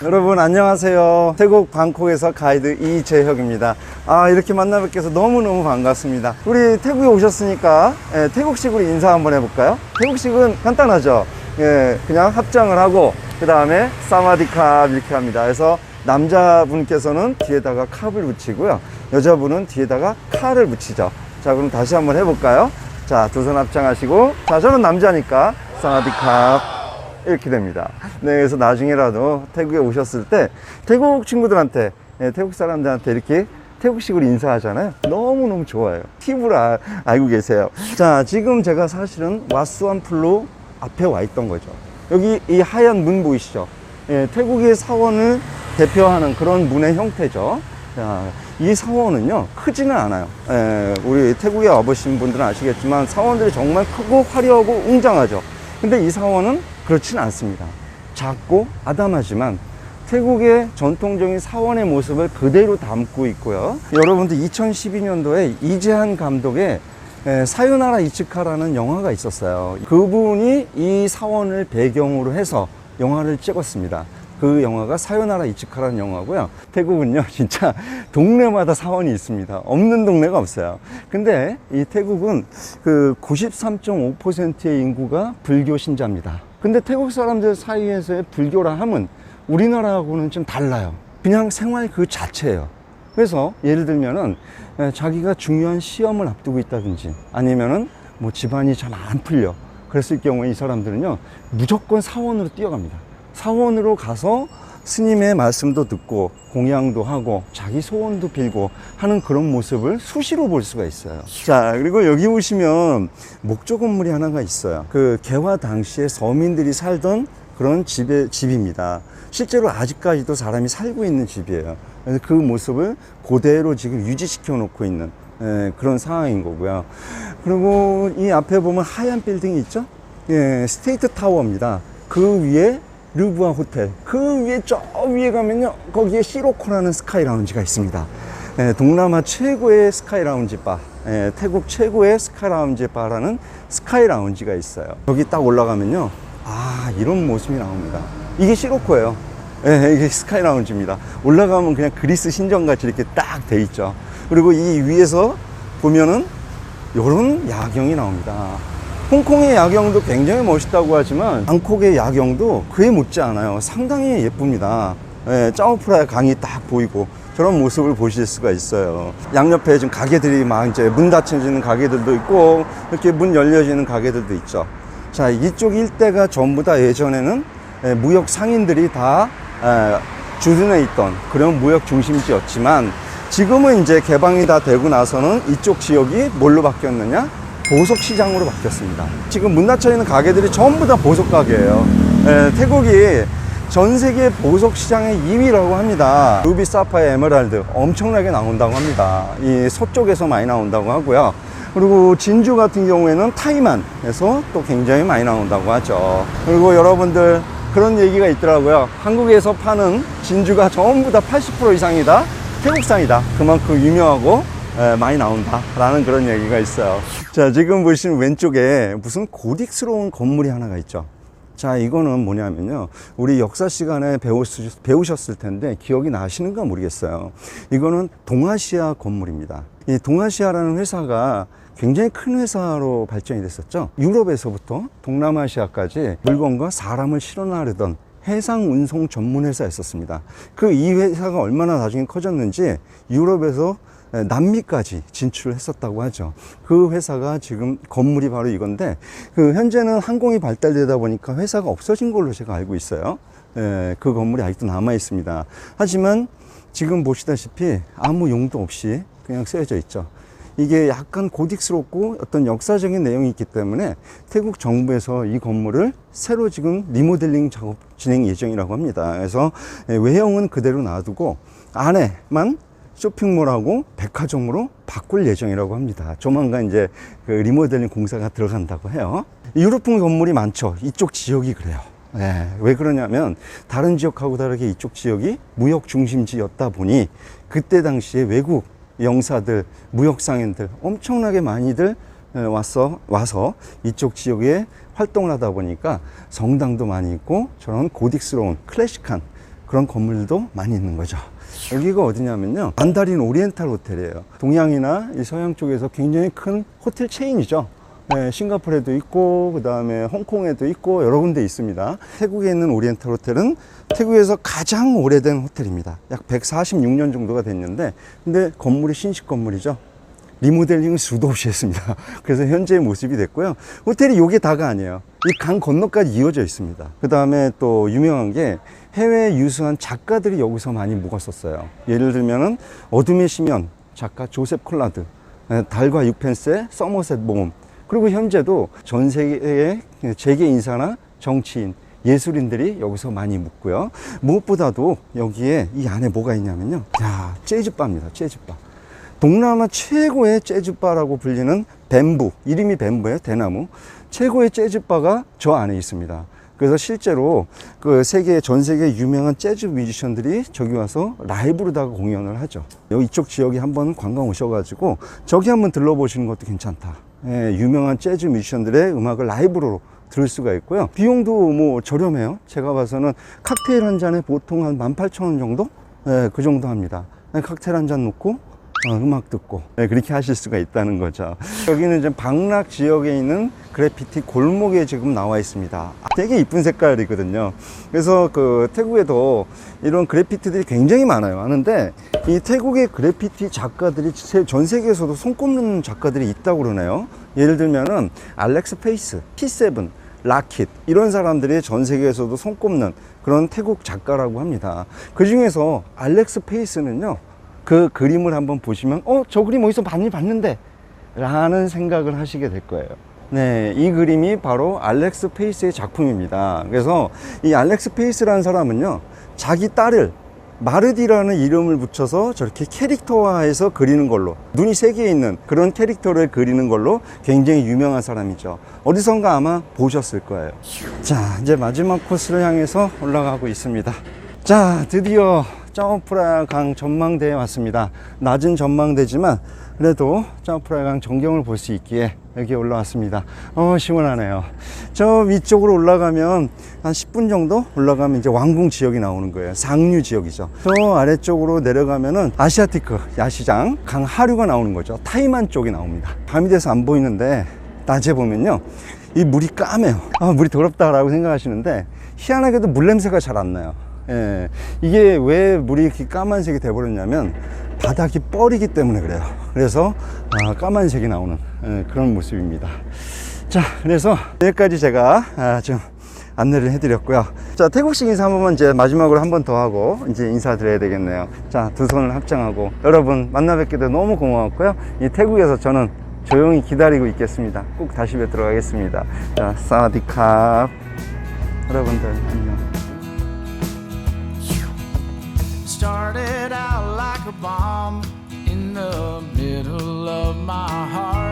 여러분 안녕하세요. 태국 방콕에서 가이드 이재혁입니다. 이렇게 만나 뵙게 해서 너무너무 반갑습니다. 우리 태국에 오셨으니까 태국식으로 인사 한번 해볼까요? 태국식은 간단하죠. 그냥 합장을 하고 그 다음에 사마디캅 이렇게 합니다. 그래서 남자분께서는 뒤에다가 캅을 붙이고요, 여자분은 뒤에다가 카를 붙이죠. 자, 그럼 다시 한번 해볼까요? 자, 두 손 합장하시고, 자, 저는 남자니까 사마디캅 이렇게 됩니다. 네, 그래서 나중에라도 태국에 오셨을 때 태국 친구들한테, 태국 사람들한테 이렇게 태국식으로 인사하잖아요. 너무너무 좋아요. 팁을 알고 계세요. 자, 지금 제가 사실은 와스완플루 앞에 와 있던 거죠. 여기 이 하얀 문 보이시죠? 태국의 사원을 대표하는 그런 문의 형태죠. 자, 이 사원은요, 크지는 않아요. 우리 태국에 와보신 분들은 아시겠지만 사원들이 정말 크고 화려하고 웅장하죠. 근데 이 사원은 그렇지는 않습니다. 작고 아담하지만 태국의 전통적인 사원의 모습을 그대로 담고 있고요. 여러분들 2012년도에 이재한 감독의 사요나라 이츠카라는 영화가 있었어요. 그분이 이 사원을 배경으로 해서 영화를 찍었습니다. 그 영화가 사요나라 이츠카라는 영화고요. 태국은요, 진짜 동네마다 사원이 있습니다. 없는 동네가 없어요. 근데 이 태국은 그 93.5%의 인구가 불교 신자입니다. 근데 태국 사람들 사이에서의 불교라 함은 우리나라하고는 좀 달라요. 그냥 생활 그 자체예요. 그래서 예를 들면은 자기가 중요한 시험을 앞두고 있다든지 아니면은 뭐 집안이 잘 안 풀려, 그랬을 경우에 이 사람들은요, 무조건 사원으로 뛰어갑니다. 사원으로 가서 스님의 말씀도 듣고 공양도 하고 자기 소원도 빌고 하는 그런 모습을 수시로 볼 수가 있어요. 자, 그리고 여기 보시면 목조 건물이 하나가 있어요. 그 개화 당시에 서민들이 살던 그런 집입니다. 실제로 아직까지도 사람이 살고 있는 집이에요. 그래서 그 모습을 그대로 지금 유지시켜 놓고 있는 그런 상황인 거고요. 그리고 이 앞에 보면 하얀 빌딩이 있죠? 스테이트 타워입니다. 그 위에 르부아 호텔, 그 위에 저 위에 가면요, 거기에 시로코라는 스카이 라운지가 있습니다. 동남아 최고의 스카이 라운지 바, 태국 최고의 스카이 라운지 바라는 스카이 라운지가 있어요. 여기 딱 올라가면요, 이런 모습이 나옵니다. 이게 시로코예요. 이게 스카이 라운지입니다. 올라가면 그냥 그리스 신전같이 이렇게 딱 돼 있죠. 그리고 이 위에서 보면은 이런 야경이 나옵니다. 홍콩의 야경도 굉장히 멋있다고 하지만 방콕의 야경도 그에 못지 않아요. 상당히 예쁩니다. 짜오프라의 강이 딱 보이고 저런 모습을 보실 수가 있어요. 양옆에 지금 가게들이 막 이제 문 닫혀지는 가게들도 있고 이렇게 문 열려지는 가게들도 있죠. 자, 이쪽 일대가 전부 다 예전에는 무역 상인들이 다 주둔해 있던 그런 무역 중심지였지만 지금은 이제 개방이 다 되고 나서는 이쪽 지역이 뭘로 바뀌었느냐? 보석시장으로 바뀌었습니다. 지금 문 닫혀 있는 가게들이 전부 다 보석 가게예요. 태국이 전 세계 보석시장의 2위라고 합니다. 루비, 사파이어, 에메랄드 엄청나게 나온다고 합니다. 이 서쪽에서 많이 나온다고 하고요. 그리고 진주 같은 경우에는 타이만에서 또 굉장히 많이 나온다고 하죠. 그리고 여러분들 그런 얘기가 있더라고요. 한국에서 파는 진주가 전부 다 80% 이상이다, 태국산이다. 그만큼 유명하고 많이 나온다 라는 그런 얘기가 있어요. 자, 지금 보시는 왼쪽에 무슨 고딕스러운 건물이 하나가 있죠. 자, 이거는 뭐냐면요, 우리 역사 시간에 배우셨을 텐데 기억이 나시는가 모르겠어요. 이거는 동아시아 건물입니다. 이 동아시아라는 회사가 굉장히 큰 회사로 발전이 됐었죠. 유럽에서부터 동남아시아까지 물건과 사람을 실어 나르던 해상 운송 전문 회사였었습니다. 그 이 회사가 얼마나 나중에 커졌는지 유럽에서 남미까지 진출을 했었다고 하죠. 그 회사가 지금 건물이 바로 이건데, 그 현재는 항공이 발달되다 보니까 회사가 없어진 걸로 제가 알고 있어요. 그 건물이 아직도 남아 있습니다. 하지만 지금 보시다시피 아무 용도 없이 그냥 쓰여져 있죠. 이게 약간 고딕스럽고 어떤 역사적인 내용이 있기 때문에 태국 정부에서 이 건물을 새로 지금 리모델링 작업 진행 예정이라고 합니다. 그래서 외형은 그대로 놔두고 안에만 쇼핑몰하고 백화점으로 바꿀 예정이라고 합니다. 조만간 이제 그 리모델링 공사가 들어간다고 해요. 유럽풍 건물이 많죠. 이쪽 지역이 그래요. 왜 그러냐면 다른 지역하고 다르게 이쪽 지역이 무역 중심지였다 보니 그때 당시에 외국 영사들, 무역상인들 엄청나게 많이들 와서 이쪽 지역에 활동을 하다 보니까 성당도 많이 있고 저런 고딕스러운 클래식한 그런 건물들도 많이 있는 거죠. 여기가 어디냐면요, 만다린 오리엔탈 호텔이에요. 동양이나 이 서양 쪽에서 굉장히 큰 호텔 체인이죠. 네, 싱가포르에도 있고 그 다음에 홍콩에도 있고 여러 군데 있습니다. 태국에 있는 오리엔탈 호텔은 태국에서 가장 오래된 호텔입니다. 약 146년 정도가 됐는데, 근데 건물이 신식 건물이죠. 리모델링을 수도 없이 했습니다. 그래서 현재의 모습이 됐고요. 호텔이 요게 다가 아니에요. 이 강 건너까지 이어져 있습니다. 그 다음에 또 유명한 게 해외 유수한 작가들이 여기서 많이 묵었었어요. 예를 들면은 어둠의 심연 작가 조셉 콜라드, 달과 육펜스의 서머셋 몽, 그리고 현재도 전 세계의 재계 인사나 정치인, 예술인들이 여기서 많이 묵고요. 무엇보다도 여기에 이 안에 뭐가 있냐면요, 야, 재즈바입니다. 재즈바. 동남아 최고의 재즈바라고 불리는 뱀부, 이름이 뱀부예요. 대나무. 최고의 재즈바가 저 안에 있습니다. 그래서 실제로 그 전 세계 유명한 재즈 뮤지션들이 저기 와서 라이브로다가 공연을 하죠. 여기 이쪽 지역에 한번 관광 오셔가지고 저기 한번 들러보시는 것도 괜찮다. 예, 유명한 재즈 뮤지션들의 음악을 라이브로 들을 수가 있고요. 비용도 뭐 저렴해요. 제가 봐서는 칵테일 한 잔에 보통 한 18,000원 정도? 예, 그 정도 합니다. 칵테일 한 잔 놓고 음악 듣고, 네, 그렇게 하실 수가 있다는 거죠. 여기는 이제 방락 지역에 있는 그래피티 골목에 지금 나와 있습니다. 되게 이쁜 색깔이거든요. 그래서 그 태국에도 이런 그래피티들이 굉장히 많은데 이 태국의 그래피티 작가들이 전 세계에서도 손꼽는 작가들이 있다고 그러네요. 예를 들면은 알렉스 페이스, T7, 라킷, 이런 사람들이 전 세계에서도 손꼽는 그런 태국 작가라고 합니다. 그 중에서 알렉스 페이스는요, 그 그림을 한번 보시면 저 그림 어디서 많이 봤는데 라는 생각을 하시게 될 거예요. 네, 이 그림이 바로 알렉스 페이스의 작품입니다. 그래서 이 알렉스 페이스라는 사람은요, 자기 딸을 마르디라는 이름을 붙여서 저렇게 캐릭터화해서 그리는 걸로, 눈이 세 개 있는 그런 캐릭터를 그리는 걸로 굉장히 유명한 사람이죠. 어디선가 아마 보셨을 거예요. 자, 이제 마지막 코스를 향해서 올라가고 있습니다. 자, 드디어 짜오프라야 강 전망대에 왔습니다. 낮은 전망대지만 그래도 짜오프라야 강 전경을 볼 수 있기에 여기 올라왔습니다. 시원하네요. 저 위쪽으로 올라가면 한 10분 정도 올라가면 이제 왕궁 지역이 나오는 거예요. 상류 지역이죠. 저 아래쪽으로 내려가면은 아시아티크 야시장, 강 하류가 나오는 거죠. 타이만 쪽이 나옵니다. 밤이 돼서 안 보이는데 낮에 보면요, 이 물이 까매요. 물이 더럽다라고 생각하시는데 희한하게도 물 냄새가 잘 안 나요. 예, 이게 왜 물이 이렇게 까만색이 돼버렸냐면 바닥이 뻘이기 때문에 그래요. 그래서 까만색이 나오는 그런 모습입니다. 자, 그래서 여기까지 제가 좀 안내를 해드렸고요. 자, 태국식 인사 한 번만 이제 마지막으로 한 번 더 하고 이제 인사드려야 되겠네요. 자, 두 손을 합장하고 여러분 만나 뵙게 돼 너무 고마웠고요. 이 태국에서 저는 조용히 기다리고 있겠습니다. 꼭 다시 뵙도록 하겠습니다. 자, 사와디캅. 여러분들 안녕. Started out like a bomb in the middle of my heart.